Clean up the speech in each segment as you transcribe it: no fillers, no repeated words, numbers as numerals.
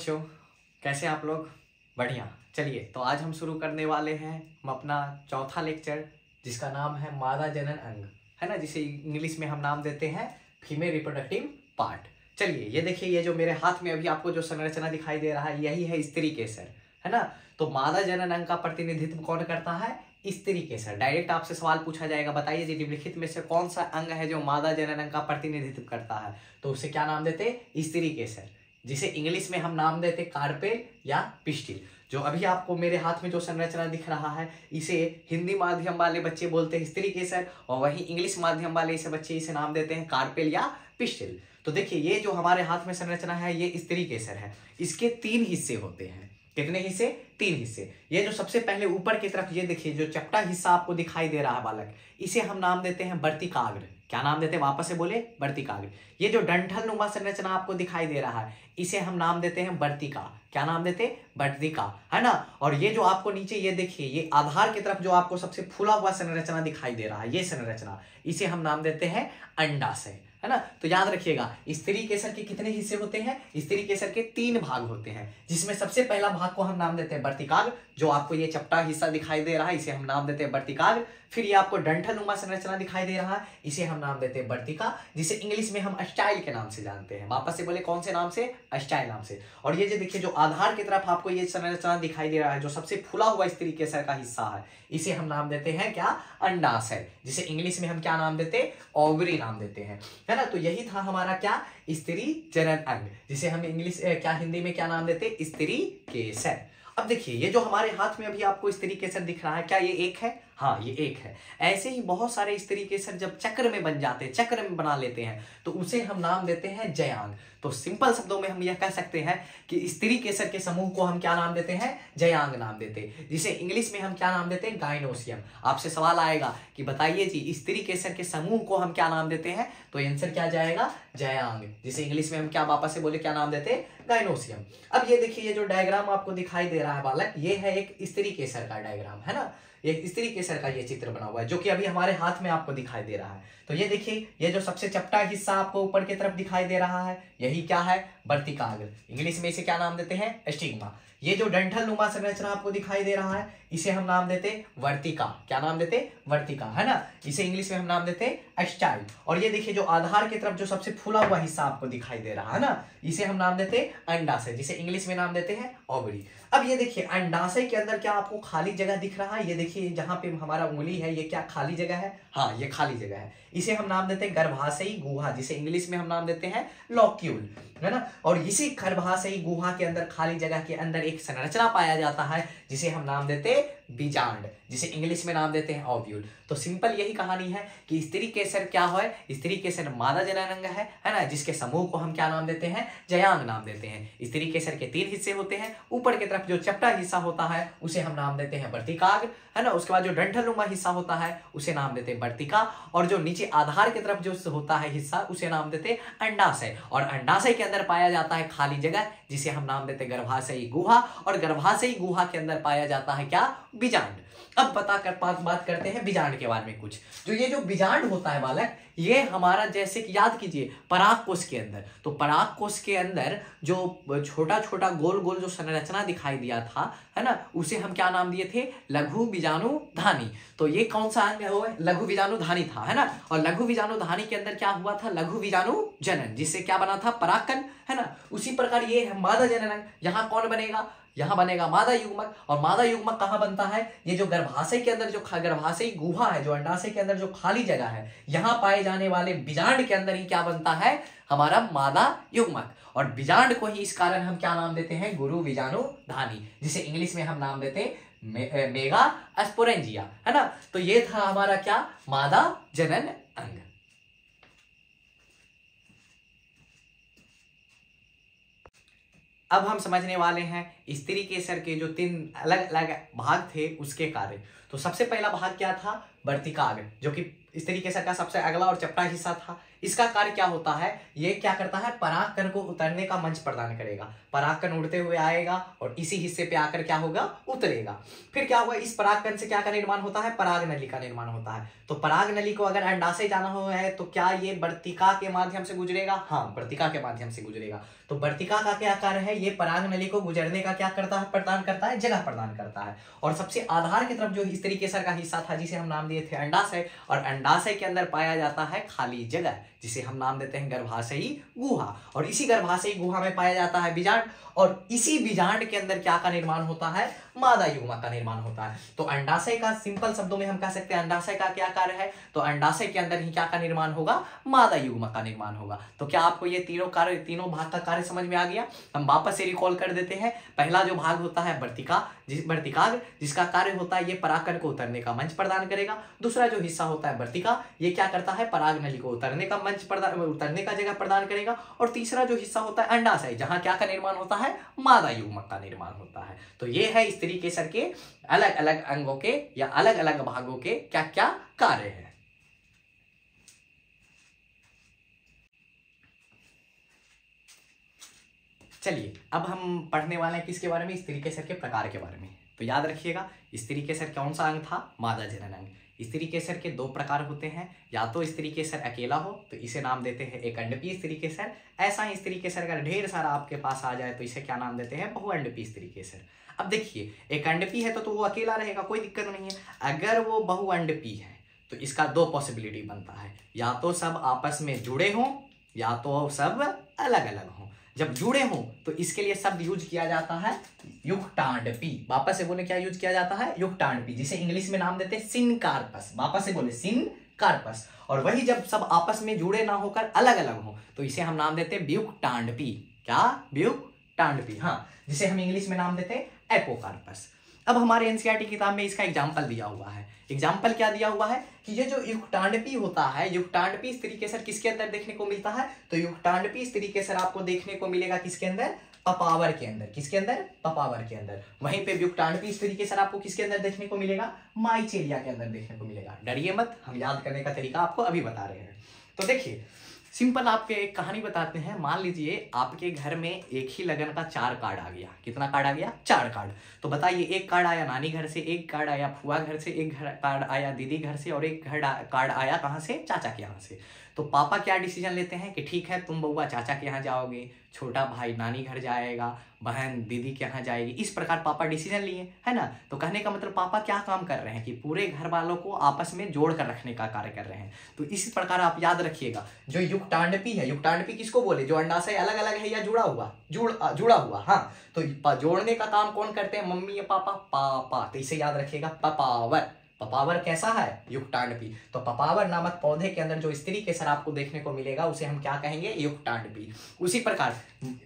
बच्चों, कैसे आप लोग? बढ़िया। चलिए, तो आज हम शुरू करने वाले हैं हम अपना चौथा लेक्चर, जिसका नाम है मादा जनन अंग, है ना, जिसे इंग्लिश में हम नाम देते हैं फीमेल रिप्रोडक्टिव पार्ट। चलिए, ये देखिए, ये जो मेरे हाथ में अभी आपको जो संरचना दिखाई दे रहा है, यही है स्त्री केसर, है ना। तो मादा जनन अंग का प्रतिनिधित्व कौन करता है? स्त्री केसर। डायरेक्ट आपसे सवाल पूछा जाएगा, बताइए जी निम्नलिखित में से कौन सा अंग है जो मादा जनन अंग का प्रतिनिधित्व करता है? तो उसे क्या नाम देते? स्त्री केसर, जिसे इंग्लिश में हम नाम देते कार्पेल या पिस्टिल। जो अभी आपको मेरे हाथ में जो संरचना दिख रहा है, इसे हिंदी माध्यम वाले बच्चे बोलते हैं स्त्री केसर, और वहीं इंग्लिश माध्यम वाले इसे नाम देते हैं कार्पेल या पिस्टिल। तो देखिए, ये जो हमारे हाथ में संरचना है, ये स्त्री केसर है। इसके 3 हिस्से होते हैं। कितने हिस्से? 3 हिस्से। ये जो सबसे पहले ऊपर की तरफ, ये देखिए, जो चपटा हिस्सा आपको दिखाई दे रहा है बालक, इसे हम नाम देते हैं वर्तिकाग्र। क्या नाम देते हैं? वापस से बोले, वर्तिकाग्र। ये जो डंठल नुमा संरचना आपको दिखाई दे रहा है, इसे हम नाम देते हैं वर्तिका। क्या नाम देते? वर्तिका, है ना। और ये जो आपको नीचे, ये देखिए, ये आधार की तरफ जो आपको सबसे फूला हुआ संरचना दिखाई दे रहा है, ये संरचना, इसे हम नाम देते हैं अंडाशय, है ना। तो याद रखिएगा, स्त्री केसर के कितने हिस्से होते हैं? स्त्री केसर के 3 भाग होते हैं, जिसमें सबसे पहला भाग को हम नाम देते हैं वर्तिकाग्र। जो आपको ये चपटा हिस्सा दिखाई दे रहा है, इसे हम नाम देते हैं वर्तिकाग्र। फिर ये आपको डंठल नुमा संरचना दिखाई दे रहा है, इसे हम नाम देते हैं वर्तिका, जिसे इंग्लिश में हम अस्टाइल के नाम से जानते हैं। वापस से बोले, कौन से नाम से? अस्टाइल नाम से। और ये जो देखिए, जो आधार की तरफ आपको ये संरचना दिखाई दे रहा है, जो सबसे फूला हुआ स्त्री केसर का हिस्सा है, इसे हम नाम देते हैं क्या? अंडाशय, जिसे इंग्लिश में हम क्या नाम देते? ओवरी नाम देते हैं, है ना। तो यही था हमारा क्या? स्त्री जनन अंग, जिसे हम इंग्लिश क्या हिंदी में क्या नाम देते? स्त्री केसर। अब देखिए, ये जो हमारे हाथ में अभी आपको स्त्री केसर दिख रहा है, क्या ये एक है? हाँ, ये एक है। ऐसे ही बहुत सारे स्त्री केसर जब चक्र में बन जाते हैं, चक्र में बना लेते हैं, तो उसे हम नाम देते हैं जयांग। तो सिंपल शब्दों में हम यह कह सकते हैं कि स्त्री केसर के समूह को हम क्या नाम देते हैं? जयांग नाम देते हैं, जिसे इंग्लिश में हम क्या नाम देते हैं? गाइनोसियम। आपसे सवाल आएगा कि बताइए जी, स्त्री केसर के समूह को हम क्या नाम देते हैं? तो आंसर क्या जाएगा? जयांग, जिसे इंग्लिश में हम क्या, वापस से बोले, क्या नाम देते हैं? गाइनोसियम। अब ये देखिए, ये जो डायग्राम आपको दिखाई दे रहा है बालक, ये है एक स्त्री केसर का डायग्राम, है ना। ये स्त्री केसर का ये चित्र बना हुआ है, जो कि अभी हमारे हाथ में आपको दिखाई दे रहा है। तो ये देखिए, ये जो सबसे चपटा हिस्सा आपको ऊपर की तरफ दिखाई दे रहा है, यही क्या है? वर्तिकाग्र। इंग्लिश में इसे क्या नाम देते हैं? स्टिग्मा। ये जो डंठल नुमा संरचना आपको दिखाई दे रहा है, इसे हम नाम देते वर्तिका। क्या नाम देते? वर्तिका, है ना। इसे इंग्लिश में हम नाम देते अस्टाइल। और ये देखिए, जो आधार की तरफ जो सबसे फूला हुआ हिस्सा आपको दिखाई दे रहा है ना, इसे हम नाम देते अंडाशय, जिसे इंग्लिश में नाम देते हैं ओवरी। अब ये देखिए, अंडाशय के अंदर क्या आपको खाली जगह दिख रहा है? ये देखिए, जहां पे हमारा उंगली है, ये क्या खाली जगह है? हाँ, ये खाली जगह है। इसे हम नाम देते हैं गर्भाशयी गुहा, जिसे इंग्लिश में हम नाम देते हैं लॉक्यूल, है ना। और इसी गर्भाशयी गुहा के अंदर, खाली जगह के अंदर एक संरचना पाया जाता है, जिसे हम नाम देते बीजांड, जिसे इंग्लिश में नाम देते हैं ओव्यूल। तो सिंपल यही कहानी है कि स्त्री केसर क्या है? स्त्री केसर मादा जनन अंग है ना, जिसके समूह को हम क्या नाम देते हैं? जयांग नाम देते हैं। स्त्री केसर के 3 हिस्से होते हैं। ऊपर की तरफ जो चपटा हिस्सा होता है, उसे हम नाम देते हैं वर्तिकाग्र, है ना। उसके बाद जो डंठल नुमा हिस्सा होता है, उसे नाम देते हैं वर्तिका। और जो नीचे आधार की तरफ जो होता है हिस्सा, उसे नाम देते हैं अंडाशय। और अंडाशय के अंदर पाया जाता है खाली जगह, जिसे हम नाम देते हैं गर्भाशयी गुहा। और गर्भाशयी गुहा के अंदर पाया जाता है क्या? बीजांड। अब बात करते हैं बीजांड के बारे में कुछ। ये जो बीजांड होता है बालक, ये हमारा, जैसे कि याद कीजिए, पराग कोश के अंदर, तो पराग कोश के अंदर जो छोटा छोटा गोल गोल जो संरचना दिखाई दिया था, है ना, उसे हम क्या नाम दिए थे? लघु बीजाणु धानी। तो ये कौन सा अंग है? लघु बीजाणु धानी था, है ना। और लघु बीजाणु धानी के अंदर क्या हुआ था? लघु बीजाणु जनन, जिससे क्या बना था? परागकण, है ना। उसी प्रकार ये है मादा जनन अंग। यहाँ कौन बनेगा? यहाँ बनेगा मादा युग्मक। और मादा युग्मक कहाँ बनता है? ये जो गर्भाशय के अंदर, जो गर्भाशयी गुहा है, जो अंडाशय के अंदर जो खाली जगह है, यहाँ पाए जाने वाले बीजांड के अंदर ही क्या बनता है? हमारा मादा युग्मक। और बीजांड को ही इस कारण हम क्या नाम देते हैं? गुरु बीजाणु धानी, जिसे इंग्लिश में हम नाम देते हैं मेगा स्पोरेंजिया, है ना। तो ये था हमारा क्या? मादा जनन अंग। अब हम समझने वाले हैं स्त्री केसर के जो 3 अलग अलग भाग थे, उसके कार्य। तो सबसे पहला भाग क्या था? वर्तिकाग्र, जो कि स्त्री केसर का सबसे अगला और चपटा हिस्सा था। इसका कार्य क्या होता है, ये क्या करता है, परागकण को उतरने का मंच प्रदान करेगा। परागकण उड़ते हुए आएगा और इसी हिस्से पे आकर क्या होगा, उतरेगा। फिर क्या होगा, इस परागकण से क्या का निर्माण होता है, पराग नली का निर्माण होता है। तो पराग नली को अगर अंडाशय जाना हो है तो क्या ये वर्तिका के माध्यम से गुजरेगा, हाँ वर्तिका के माध्यम से गुजरेगा। तो वर्तिका का क्या कार्य है, ये पराग नली को गुजरने का क्या करता है, प्रदान करता है, जगह प्रदान करता है। और सबसे आधार की तरफ जो स्त्री केसर का हिस्सा था जिसे हम नाम दिए थे अंडाशय, और अंडाशय के अंदर पाया जाता है खाली जगह जिसे हम नाम देते हैं गर्भाशयी गुहा। और इसी गर्भाशयी गुहा में पाया जाता है बीजांड, और इसी बीजांड के अंदर क्या का निर्माण होता है, मादा युग्मक का निर्माण होता है। तो अंडाशय का सिंपल शब्दों में हम कह सकते हैं अंडाशय का क्या कार्य है, तो अंडाशय के अंदर ही क्या का निर्माण होगा, मादा युग्मक का निर्माण होगा। तो क्या आपको ये तीनों भाग का कार्य समझ में आ गया। हम वापस से रिकॉल कर देते हैं। पहला जो भाग होता है वर्तिकाग्र, जिसका कार्य होता है ये परागकण को उतरने का मंच प्रदान करेगा। दूसरा जो हिस्सा होता है वर्तिका, ये क्या करता है, पराग नली को उतरने का जगह प्रदान करेगा। और तीसरा जो हिस्सा होता है अंडाशय, जहां क्या का निर्माण होता है, मादा युग्मक का निर्माण होता है। तो ये है स्त्री केसर के अलग अलग अंगों के या अलग अलग भागों के क्या क्या कार्य है। चलिए अब हम पढ़ने वाले हैं किसके बारे में, स्त्री केसर के प्रकार के बारे में। तो याद रखिएगा, स्त्री केसर कौन सा अंग था, मादा जनन अंग। स्त्री केसर के दो प्रकार होते हैं, या तो स्त्री केसर अकेला हो तो इसे नाम देते हैं एकअंडपीय स्त्री केसर। ऐसा ही स्त्री केसर अगर ढेर सारा आपके पास आ जाए तो इसे क्या नाम देते हैं, बहुअंडपीय स्त्री केसर। अब देखिए, एकअंडपीय है तो वो अकेला रहेगा, कोई दिक्कत नहीं है। अगर वो बहुअंडपीय है तो इसका दो पॉसिबिलिटी बनता है, या तो सब आपस में जुड़े हों या तो सब अलग अलग हों। जब जुड़े हों तो इसके लिए शब्द यूज किया जाता है युक्टांडपी। वापस से बोले क्या यूज किया जाता है, युक्टांडपी, जिसे इंग्लिश में नाम देते हैं सिनकार्पस। वापस से बोले सिनकार्पस। और वही जब सब आपस में जुड़े ना होकर अलग अलग हो तो इसे हम नाम देते हैं व्युक्टांडपी। क्या, व्युक्टांडपी, हाँ, जिसे हम इंग्लिश में नाम देते हैं एपोकार्पस। अब हमारे एनसीईआरटी किताब में इसका एग्जाम्पल दिया हुआ है। एग्जाम्पल क्या दिया हुआ है कि ये जो युक्टांडपी होता है, युक्टांडपी स्त्री केसर किसके अंदर देखने को मिलता है, तो युक्टांडपी स्त्री केसर आपको देखने को मिलेगा किसके अंदर, पपावर के अंदर। किसके अंदर, पपावर के अंदर। वहीं पे युक्टांडपी स्त्री केसर आपको किसके अंदर देखने को मिलेगा, माइचेलिया के अंदर देखने को मिलेगा। डरिए मत, हम याद करने का तरीका आपको अभी बता रहे हैं। तो देखिए, सिंपल आपके एक कहानी बताते हैं। मान लीजिए आपके घर में एक ही लगन का 4 कार्ड आ गया। कितना कार्ड आ गया, 4 कार्ड। तो बताइए, एक कार्ड आया नानी घर से, एक कार्ड आया फुआ घर से, एक कार्ड आया दीदी घर से, और एक कार्ड आया कहाँ से, चाचा के यहाँ से। तो पापा क्या डिसीजन लेते हैं कि ठीक है, तुम बउआ चाचा के यहाँ जाओगे, छोटा भाई नानी घर जाएगा, बहन दीदी के यहाँ जाएगी। इस प्रकार पापा डिसीजन लिए, है ना। तो कहने का मतलब पापा क्या काम कर रहे हैं कि पूरे घर वालों को आपस में जोड़ कर रखने का कार्य कर रहे हैं। तो इसी प्रकार आप याद रखिएगा, जो युक्टांडपी है, युक्टांडपी किसको बोले, जो अंडाशय अलग अलग है या जुड़ा हुआ, हाँ। तो जोड़ने का काम कौन करते हैं, मम्मी या पापा। तो इसे याद रखिएगा, पपावर। पपावर कैसा है, युक्टांडपी। तो पपावर नामक पौधे के अंदर जो स्त्री केसर आपको देखने को मिलेगा उसे हम क्या कहेंगे, युक्टांडपी। उसी प्रकार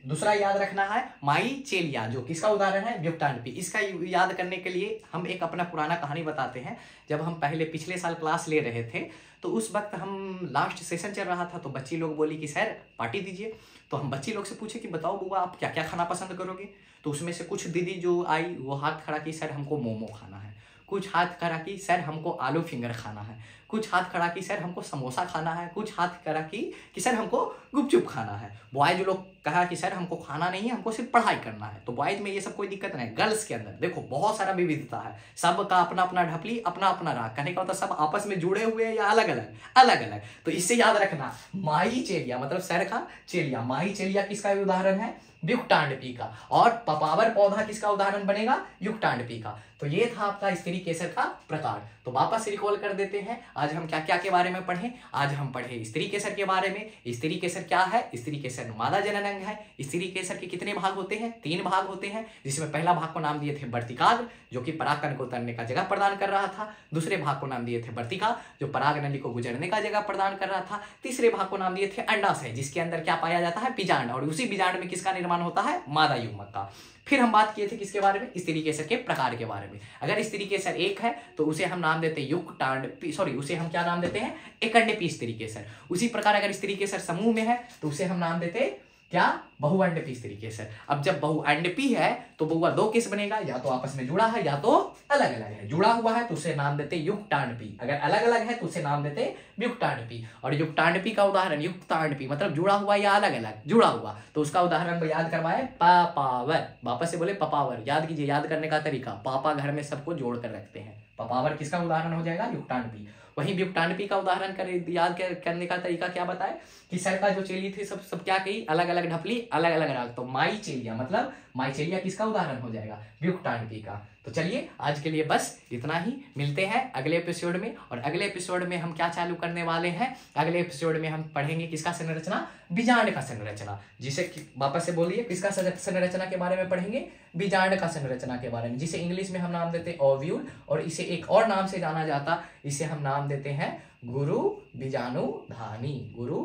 दूसरा याद रखना है माइचेलिया, जो किसका उदाहरण है, युक्टांडपी। इसका याद करने के लिए हम एक अपना पुराना कहानी बताते हैं। जब हम पिछले साल क्लास ले रहे थे तो उस वक्त हम लास्ट सेशन चल रहा था, तो बच्ची लोग बोली कि सर पार्टी दीजिए। तो हम बच्ची लोग से पूछे कि बताओ बुआ आप क्या क्या खाना पसंद करोगे। तो उसमें से कुछ दीदी जो आई वो हाथ खड़ा की, सर हमको मोमो खाना है। कुछ हाथ खड़ा की, सर हमको आलू फिंगर खाना है। कुछ हाथ खड़ा की, सर हमको समोसा खाना है। कुछ हाथ खड़ा की सर हमको गुपचुप खाना है। बॉयज लोग कहा कि सर हमको खाना नहीं है, हमको सिर्फ पढ़ाई करना है। तो बॉयज में ये सब कोई दिक्कत नहीं। गर्ल्स के अंदर देखो बहुत सारा विविधता है, सबका अपना अपना ढपली, अपना अपना राग। कहने का मतलब सब आपस में जुड़े हुए या अलग अलग। तो इससे याद रखना, माइचेलिया मतलब सर का चेलिया, माइचेलिया किसका उदाहरण है, युक्टांडपी का। और पपावर पौधा किसका उदाहरण बनेगा, युक्टांडपी का। तो ये था आपका स्त्री केसर का प्रकार। तो वापस रिकॉल कर देते हैं, आज हम क्या क्या के बारे में पढ़े। आज हम पढ़े स्त्री केसर के बारे में। स्त्री केसर क्या है, स्त्री केसर मादा जनन अंग है। स्त्री केसर के कितने भाग होते हैं, 3 भाग होते हैं, जिसमें पहला भाग को नाम दिए थे वर्तिकाग्र, जो कि परागकण को उतरने का जगह प्रदान कर रहा था। दूसरे भाग को नाम दिए थे वर्तिका, जो पराग नली को गुजरने का जगह प्रदान कर रहा था। तीसरे भाग को नाम दिए थे अंडाशय, जिसके अंदर क्या पाया जाता है, बीजांड। और उसी बीजांड में किसका निर्माण होता है, मादा युग्मक का। फिर हम बात किए थे किसके बारे में, स्त्री केसर के प्रकार के बारे में। अगर स्त्री केसर एक है तो उसे हम नाम देते हैं उसे हम क्या नाम देते हैं, एकअंडपीय स्त्री केसर। उसी प्रकार अगर स्त्री केसर समूह में है तो उसे हम नाम देते हैं क्या, बहुअंडपी इस तरीके से। अब जब बहुअंडपी है तो बहुआ दो केस बनेगा, या तो आपस में जुड़ा है या तो अलग अलग है। जुड़ा हुआ है तो उसे नाम देते युक्तांडपी, अगर अलग अलग है तो उसे नाम देते युक्तांडपी। और युक्तांडपी का उदाहरण, युक्तांडपी मतलब जुड़ा हुआ या अलग अलग, जुड़ा हुआ, तो उसका उदाहरण याद करवाए पापावर। वापस से बोले पपावर, याद कीजिए, याद करने का तरीका, पापा घर में सबको जोड़ कर रखते हैं, पपावर किसका उदाहरण हो जाएगा, युक्तांडपी। वहीं व्युक्तांडपी का उदाहरण करने का तरीका क्या बताए कि सर का जो चेली थे सब क्या कही, अलग अलग ढपली अलग अलग राग, तो माईचेलिया मतलब माईचेलिया किसका उदाहरण हो जाएगा, व्युक्तांडपी का। तो चलिए आज के लिए बस इतना ही, मिलते हैं अगले एपिसोड में। और अगले एपिसोड में हम क्या चालू करने वाले हैं, अगले एपिसोड में हम पढ़ेंगे किसका संरचना, बीजांड का संरचना, जिसे वापस से बोलिए किसका संरचना के बारे में पढ़ेंगे, बीजांड का संरचना के बारे में, जिसे इंग्लिश में हम नाम देते हैं ओव्यूल, और इसे एक और नाम से जाना जाता, इसे हम नाम देते हैं गुरु बीजाणुधानी, गुरु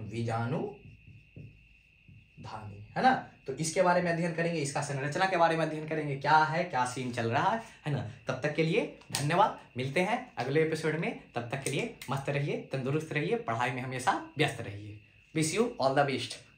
बीजाणुधानी, है ना। तो इसके बारे में अध्ययन करेंगे, इसका संरचना के बारे में अध्ययन करेंगे, क्या है, क्या सीन चल रहा है ना। तब तक के लिए धन्यवाद, मिलते हैं अगले एपिसोड में। तब तक के लिए मस्त रहिए, तंदुरुस्त रहिए, पढ़ाई में हमेशा व्यस्त रहिए। Wish you all the best.